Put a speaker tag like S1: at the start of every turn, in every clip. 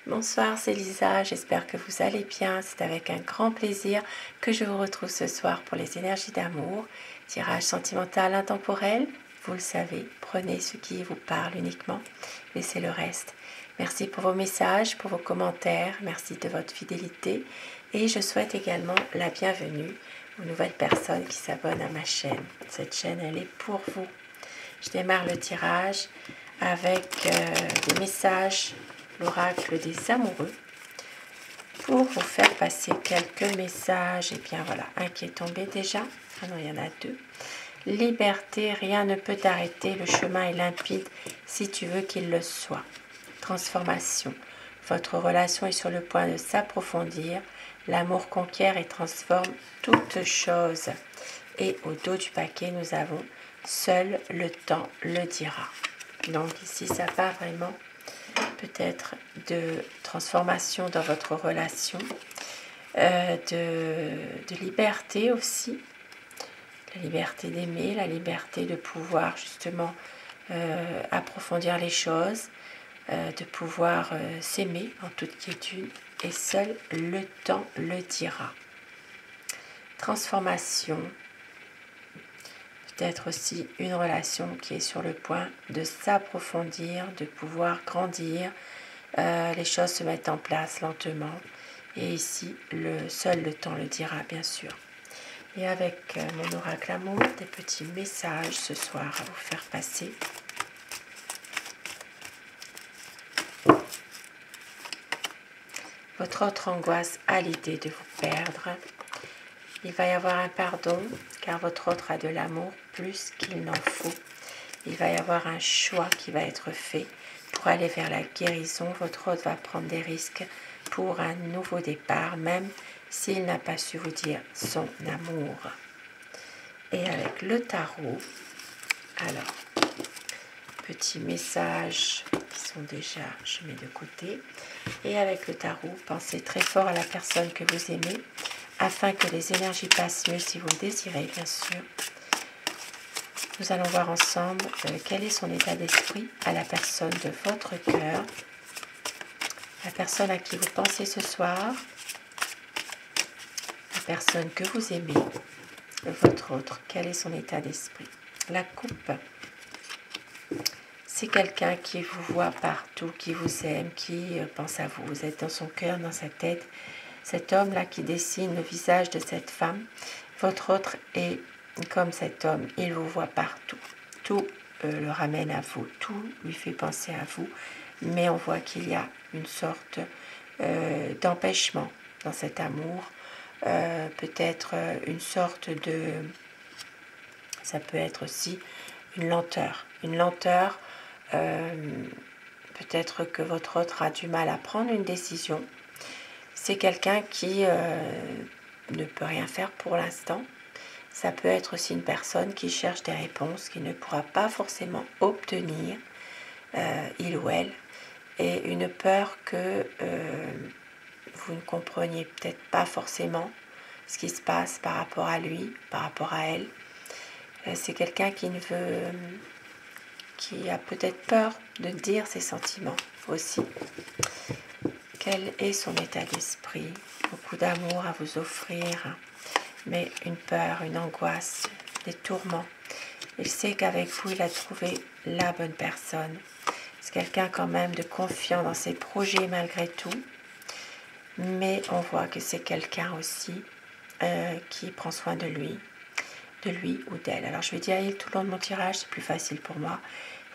S1: Bonsoir, c'est Lisa, j'espère que vous allez bien. C'est avec un grand plaisir que je vous retrouve ce soir pour les énergies d'amour. Tirage sentimental intemporel, vous le savez, prenez ce qui vous parle uniquement, laissez le reste. Merci pour vos messages, pour vos commentaires, merci de votre fidélité et je souhaite également la bienvenue aux nouvelles personnes qui s'abonnent à ma chaîne. Cette chaîne, elle est pour vous. Je démarre le tirage avec des messages, l'oracle des amoureux, pour vous faire passer quelques messages. Et bien voilà, un qui est tombé déjà. Ah non, il y en a deux. Liberté, rien ne peut t'arrêter, le chemin est limpide si tu veux qu'il le soit. Transformation, votre relation est sur le point de s'approfondir. L'amour conquiert et transforme toute chose. Et au dos du paquet, nous avons seul le temps le dira. Donc ici, ça part vraiment peut-être de transformation dans votre relation, de liberté aussi, la liberté d'aimer, la liberté de pouvoir justement approfondir les choses, de pouvoir s'aimer en toute quiétude, et seul le temps le dira. Transformation, peut-être aussi une relation qui est sur le point de s'approfondir, de pouvoir grandir. Les choses se mettent en place lentement. Et ici, seul le temps le dira, bien sûr. Et avec mon oracle amour, des petits messages ce soir à vous faire passer. Votre autre angoisse a l'idée de vous perdre. Il va y avoir un pardon, car votre autre a de l'amour plus qu'il n'en faut. Il va y avoir un choix qui va être fait pour aller vers la guérison. Votre autre va prendre des risques pour un nouveau départ, même s'il n'a pas su vous dire son amour. Et avec le tarot, alors, petits messages qui sont déjà, je mets de côté. Et avec le tarot, pensez très fort à la personne que vous aimez, afin que les énergies passent mieux si vous le désirez, bien sûr. Nous allons voir ensemble quel est son état d'esprit à la personne de votre cœur, la personne à qui vous pensez ce soir, la personne que vous aimez, votre autre, quel est son état d'esprit. La coupe, c'est quelqu'un qui vous voit partout, qui vous aime, qui pense à vous. Vous êtes dans son cœur, dans sa tête. Cet homme-là qui dessine le visage de cette femme, votre autre est comme cet homme, il vous voit partout. Tout le ramène à vous, tout lui fait penser à vous, mais on voit qu'il y a une sorte d'empêchement dans cet amour, peut-être une sorte de... Ça peut être aussi une lenteur, peut-être que votre autre a du mal à prendre une décision. C'est quelqu'un qui ne peut rien faire pour l'instant. Ça peut être aussi une personne qui cherche des réponses, qui ne pourra pas forcément obtenir, il ou elle, et une peur que vous ne compreniez peut-être pas forcément ce qui se passe par rapport à lui, par rapport à elle. C'est quelqu'un qui a peut-être peur de dire ses sentiments aussi. Quel est son état d'esprit? Beaucoup d'amour à vous offrir, mais une peur, une angoisse, des tourments. Il sait qu'avec vous, il a trouvé la bonne personne. C'est quelqu'un quand même de confiant dans ses projets malgré tout, mais on voit que c'est quelqu'un aussi qui prend soin de lui ou d'elle. Alors je vais dire tout le long de mon tirage, c'est plus facile pour moi.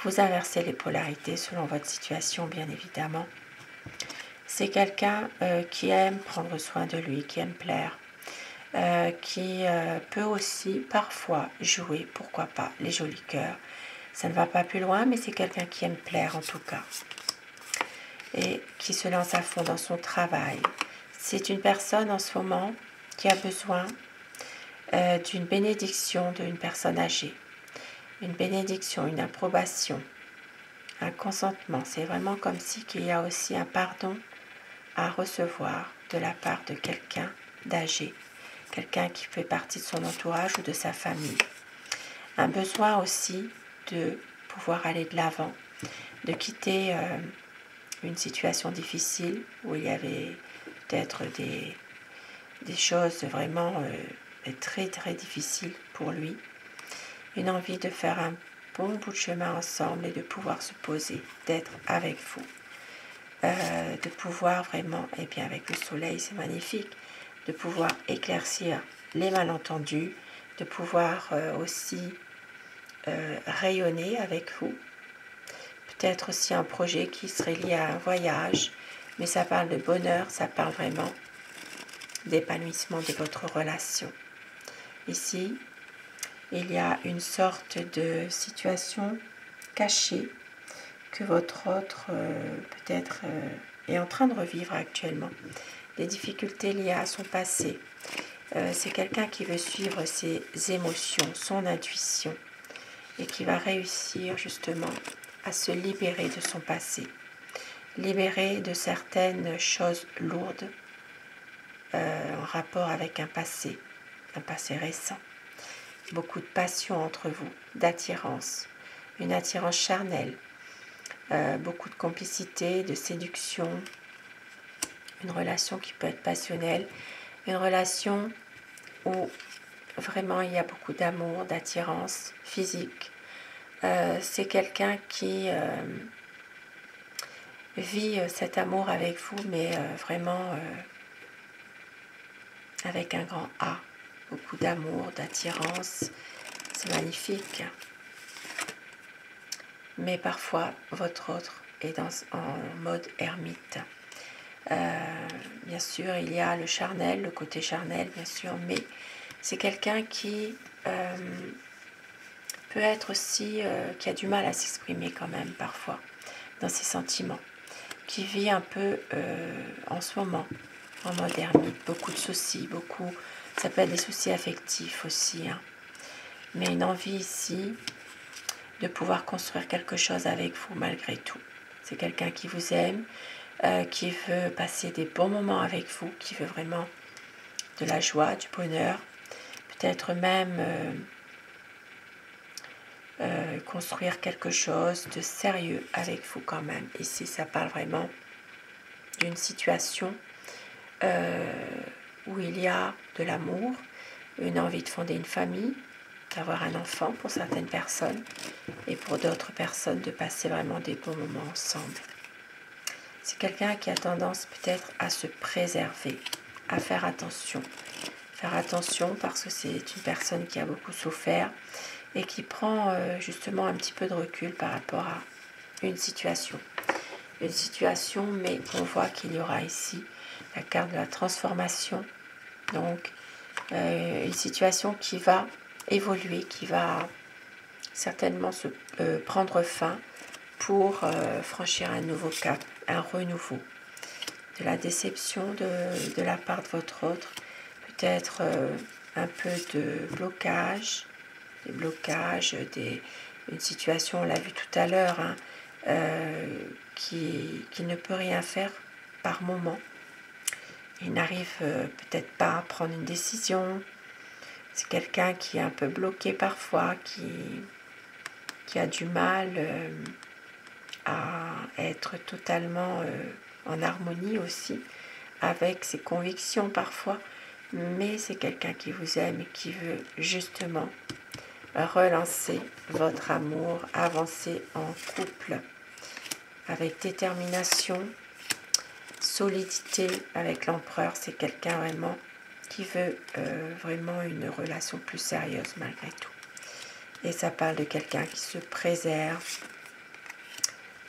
S1: Vous inversez les polarités selon votre situation, bien évidemment. C'est quelqu'un qui aime prendre soin de lui, qui aime plaire, qui peut aussi parfois jouer, pourquoi pas, les jolis cœurs. Ça ne va pas plus loin, mais c'est quelqu'un qui aime plaire en tout cas. Et qui se lance à fond dans son travail. C'est une personne en ce moment qui a besoin d'une bénédiction d'une personne âgée. Une bénédiction, une approbation, un consentement. C'est vraiment comme si qu'il y a aussi un pardon à recevoir de la part de quelqu'un d'âgé, quelqu'un qui fait partie de son entourage ou de sa famille. Un besoin aussi de pouvoir aller de l'avant, de quitter une situation difficile où il y avait peut-être des choses vraiment très très difficiles pour lui. Une envie de faire un bon bout de chemin ensemble et de pouvoir se poser, d'être avec vous. De pouvoir vraiment, et bien avec le soleil c'est magnifique, de pouvoir éclaircir les malentendus, de pouvoir aussi rayonner avec vous. Peut-être aussi un projet qui serait lié à un voyage, mais ça parle de bonheur, ça parle vraiment d'épanouissement de votre relation. Ici, il y a une sorte de situation cachée que votre autre peut-être est en train de revivre actuellement. Des difficultés liées à son passé. C'est quelqu'un qui veut suivre ses émotions, son intuition, et qui va réussir justement à se libérer de son passé, libérer de certaines choses lourdes en rapport avec un passé récent. Beaucoup de passion entre vous, d'attirance, une attirance charnelle, beaucoup de complicité, de séduction, une relation qui peut être passionnelle, une relation où vraiment il y a beaucoup d'amour, d'attirance physique. C'est quelqu'un qui vit cet amour avec vous, mais vraiment avec un grand A. Beaucoup d'amour, d'attirance, c'est magnifique. Mais parfois, votre autre est en mode ermite. Bien sûr, il y a le charnel, le côté charnel, bien sûr, mais c'est quelqu'un qui peut être aussi, qui a du mal à s'exprimer quand même parfois dans ses sentiments, qui vit un peu en ce moment en mode ermite, beaucoup de soucis, ça peut être des soucis affectifs aussi, hein. Mais une envie ici de pouvoir construire quelque chose avec vous malgré tout. C'est quelqu'un qui vous aime, qui veut passer des bons moments avec vous, qui veut vraiment de la joie, du bonheur, peut-être même construire quelque chose de sérieux avec vous quand même. Ici, ça parle vraiment d'une situation où il y a de l'amour, une envie de fonder une famille, d'avoir un enfant pour certaines personnes et pour d'autres personnes de passer vraiment des bons moments ensemble. C'est quelqu'un qui a tendance peut-être à se préserver, à faire attention. Faire attention parce que c'est une personne qui a beaucoup souffert et qui prend justement un petit peu de recul par rapport à une situation. Une situation, mais on voit qu'il y aura ici la carte de la transformation. Donc, une situation qui va évoluer, qui va certainement se prendre fin pour franchir un nouveau cap, un renouveau. De la déception de la part de votre autre, peut-être un peu de blocage, des blocages, une situation, on l'a vu tout à l'heure, hein, qui ne peut rien faire par moment. Il n'arrive peut-être pas à prendre une décision. C'est quelqu'un qui est un peu bloqué parfois, qui a du mal à être totalement en harmonie aussi avec ses convictions parfois. Mais c'est quelqu'un qui vous aime et qui veut justement relancer votre amour, avancer en couple avec détermination, solidité avec l'empereur. C'est quelqu'un vraiment qui veut vraiment une relation plus sérieuse malgré tout. Et ça parle de quelqu'un qui se préserve,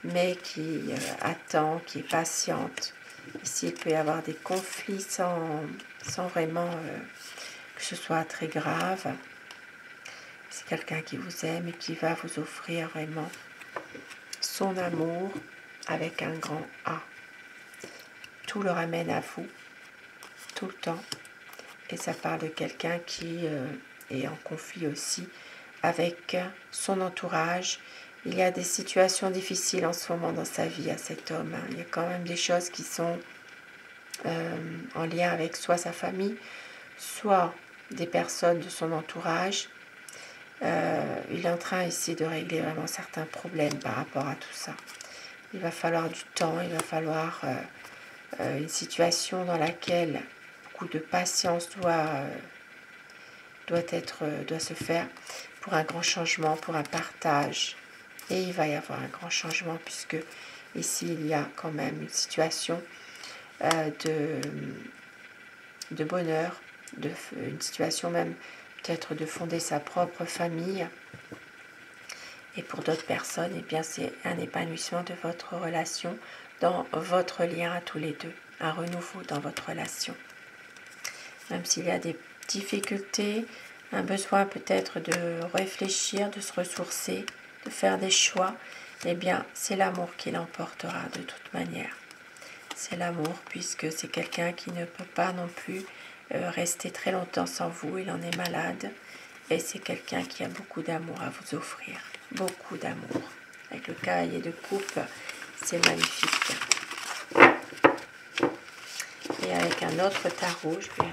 S1: mais qui attend, qui est patiente. Ici, il peut y avoir des conflits sans vraiment que ce soit très grave. C'est quelqu'un qui vous aime et qui va vous offrir vraiment son amour avec un grand A. Tout le ramène à vous, tout le temps. Et ça parle de quelqu'un qui est en conflit aussi avec son entourage. Il y a des situations difficiles en ce moment dans sa vie à cet homme. Il y a quand même des choses qui sont en lien avec soit sa famille, soit des personnes de son entourage. Il est en train ici de régler vraiment certains problèmes par rapport à tout ça. il va falloir du temps, il va falloir une situation dans laquelle beaucoup de patience doit se faire pour un grand changement, pour un partage. Et il va y avoir un grand changement puisque ici il y a quand même une situation de bonheur, une situation même peut-être de fonder sa propre famille. Et pour d'autres personnes, eh bien, c'est un épanouissement de votre relation dans votre lien à tous les deux, un renouveau dans votre relation. Même s'il y a des difficultés, un besoin peut-être de réfléchir, de se ressourcer, de faire des choix, eh bien, c'est l'amour qui l'emportera de toute manière. C'est l'amour puisque c'est quelqu'un qui ne peut pas non plus rester très longtemps sans vous, il en est malade. Et c'est quelqu'un qui a beaucoup d'amour à vous offrir. Beaucoup d'amour. Avec le cavalier de coupe, c'est magnifique. Et avec un autre tarot, je vais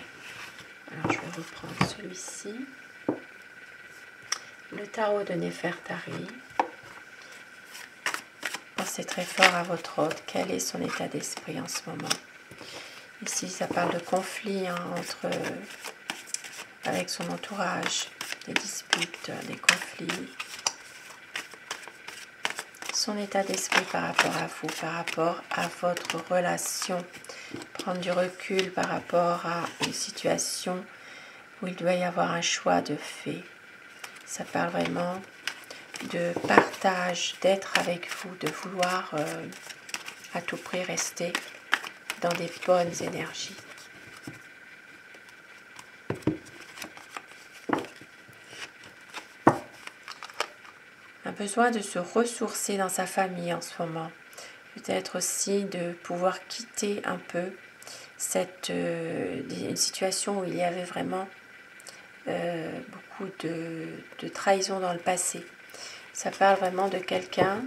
S1: reprendre celui-ci. Le tarot de Néfertari. Pensez très fort à votre hôte. Quel est son état d'esprit en ce moment? Ici, ça parle de conflit avec son entourage, des disputes, des conflits. Son état d'esprit par rapport à vous, par rapport à votre relation. Prendre du recul par rapport à une situation où il doit y avoir un choix de fait. Ça parle vraiment de partage, d'être avec vous, de vouloir à tout prix rester dans des bonnes énergies. Un besoin de se ressourcer dans sa famille en ce moment. Peut-être aussi de pouvoir quitter un peu une situation où il y avait vraiment beaucoup de trahison dans le passé. Ça parle vraiment de quelqu'un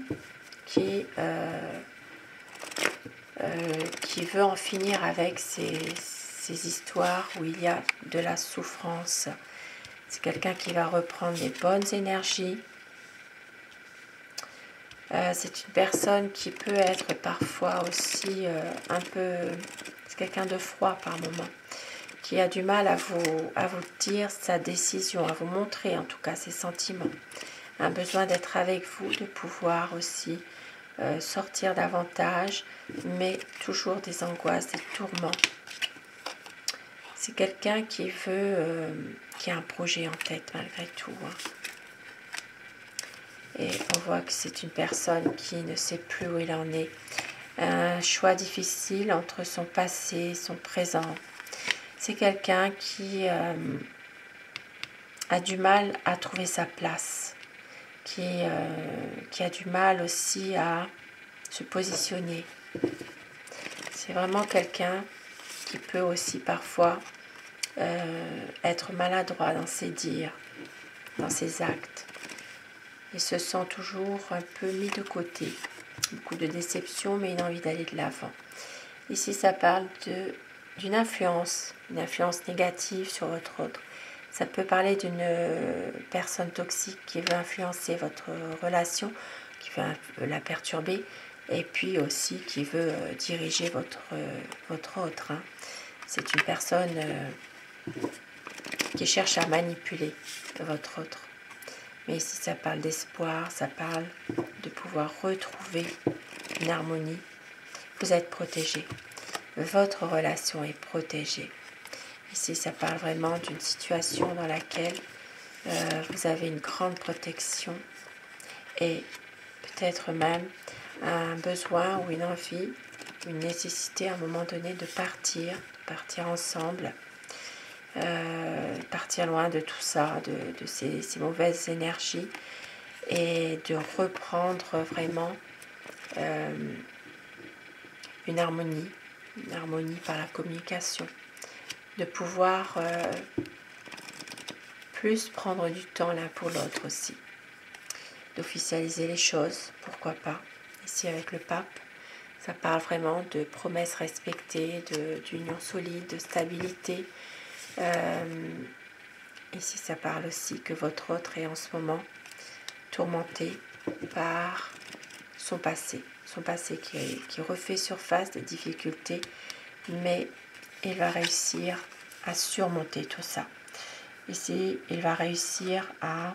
S1: qui veut en finir avec ces histoires où il y a de la souffrance. C'est quelqu'un qui va reprendre les bonnes énergies. C'est une personne qui peut être parfois aussi un peu... C'est quelqu'un de froid par moment, qui a du mal à vous dire sa décision, à vous montrer en tout cas ses sentiments. Un besoin d'être avec vous, de pouvoir aussi sortir davantage, mais toujours des angoisses, des tourments. C'est quelqu'un qui qui a un projet en tête malgré tout. Et on voit que c'est une personne qui ne sait plus où il en est. Un choix difficile entre son passé et son présent. C'est quelqu'un qui a du mal à trouver sa place, qui a du mal aussi à se positionner. C'est vraiment quelqu'un qui peut aussi parfois être maladroit dans ses dires, dans ses actes. Il se sent toujours un peu mis de côté. Beaucoup de déception, mais une envie d'aller de l'avant. Ici, ça parle d'une influence, une influence négative sur votre autre. Ça peut parler d'une personne toxique qui veut influencer votre relation, qui veut la perturber, et puis aussi qui veut diriger votre autre. C'est une personne qui cherche à manipuler votre autre. Mais ici, ça parle d'espoir, ça parle de pouvoir retrouver une harmonie. Vous êtes protégé. Votre relation est protégée. Ici, ça parle vraiment d'une situation dans laquelle vous avez une grande protection et peut-être même un besoin ou une envie, une nécessité à un moment donné de partir ensemble. Partir loin de tout ça, de ces mauvaises énergies et de reprendre vraiment une harmonie par la communication, de pouvoir plus prendre du temps l'un pour l'autre aussi, d'officialiser les choses, pourquoi pas. Ici avec le pape, ça parle vraiment de promesses respectées, d'union solide, de stabilité. Ici, ça parle aussi que votre autre est en ce moment tourmenté par son passé, son passé qui refait surface, des difficultés, mais il va réussir à surmonter tout ça. Ici, il va réussir à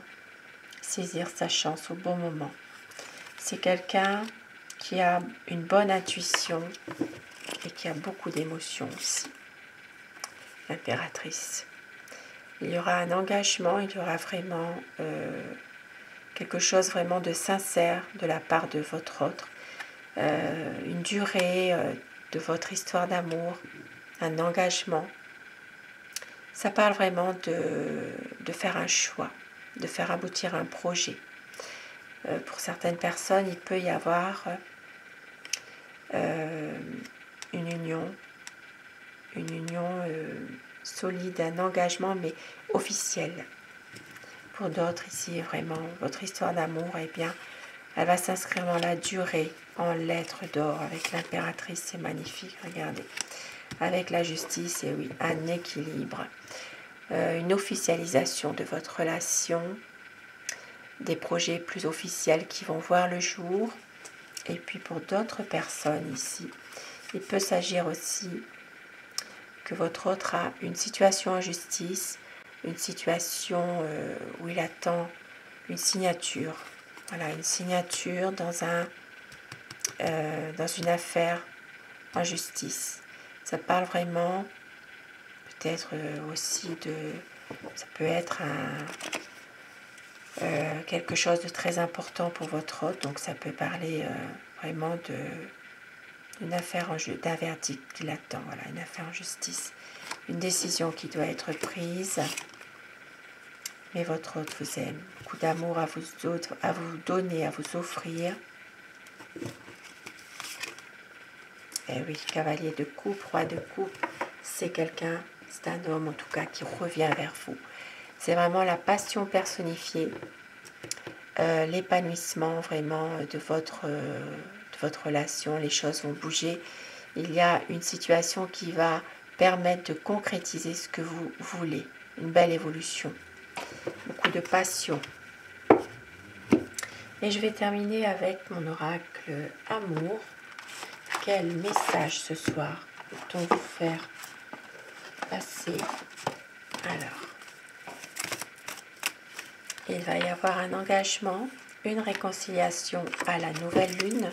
S1: saisir sa chance au bon moment. C'est quelqu'un qui a une bonne intuition et qui a beaucoup d'émotions aussi. L'impératrice. Il y aura un engagement, il y aura vraiment quelque chose vraiment de sincère de la part de votre autre, une durée de votre histoire d'amour, un engagement. Ça parle vraiment de faire un choix, de faire aboutir un projet. Pour certaines personnes, il peut y avoir une union solide, un engagement, mais officiel. Pour d'autres, ici, vraiment, votre histoire d'amour, eh bien, elle va s'inscrire dans la durée, en lettres d'or, avec l'impératrice, c'est magnifique, regardez. Avec la justice, et oui, un équilibre, une officialisation de votre relation, des projets plus officiels qui vont voir le jour. Et puis pour d'autres personnes ici, il peut s'agir aussi que votre autre a une situation en justice, une situation où il attend une signature. Voilà, une signature dans une affaire en justice. Ça parle vraiment peut-être aussi ça peut être quelque chose de très important pour votre hôte, donc ça peut parler vraiment d'une affaire, d'un verdict qu'il attend, voilà, une affaire en justice, une décision qui doit être prise, mais votre hôte vous aime, beaucoup d'amour à vous donner, à vous offrir. Eh oui, cavalier de coupe, roi de coupe, c'est quelqu'un, c'est un homme en tout cas qui revient vers vous. C'est vraiment la passion personnifiée, l'épanouissement vraiment de votre relation, les choses vont bouger. Il y a une situation qui va permettre de concrétiser ce que vous voulez, une belle évolution, beaucoup de passion. Et je vais terminer avec mon oracle amour. Quel message ce soir peut-on vous faire passer? Alors, il va y avoir un engagement, une réconciliation à la nouvelle lune.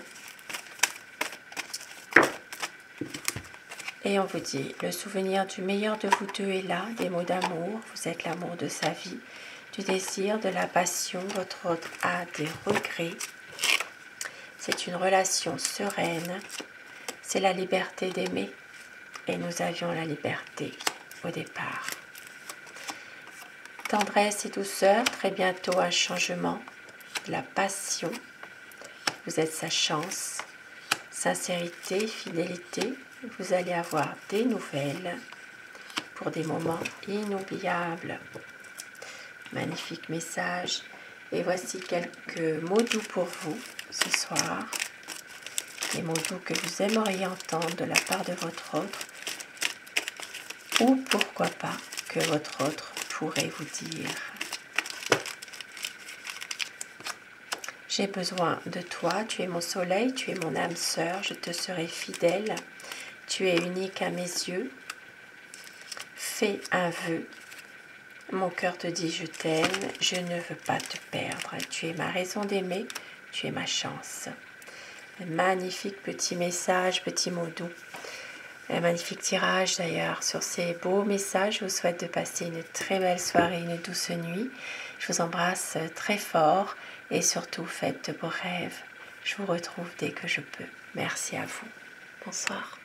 S1: Et on vous dit, le souvenir du meilleur de vous deux est là, des mots d'amour, vous êtes l'amour de sa vie, du désir, de la passion, votre autre a des regrets. C'est une relation sereine, c'est la liberté d'aimer et nous avions la liberté au départ. Tendresse et douceur, très bientôt un changement, de la passion, vous êtes sa chance, sincérité, fidélité, vous allez avoir des nouvelles pour des moments inoubliables. Magnifique message. Et voici quelques mots doux pour vous ce soir. Les mots doux que vous aimeriez entendre de la part de votre autre. Ou pourquoi pas que votre autre pourrait vous dire. J'ai besoin de toi, tu es mon soleil, tu es mon âme sœur, je te serai fidèle. Tu es unique à mes yeux. Fais un vœu. Mon cœur te dit je t'aime, je ne veux pas te perdre. Tu es ma raison d'aimer, tu es ma chance. Un magnifique petit message, petit mot doux. Un magnifique tirage d'ailleurs sur ces beaux messages. Je vous souhaite de passer une très belle soirée, une douce nuit. Je vous embrasse très fort et surtout faites de beaux rêves. Je vous retrouve dès que je peux. Merci à vous. Bonsoir.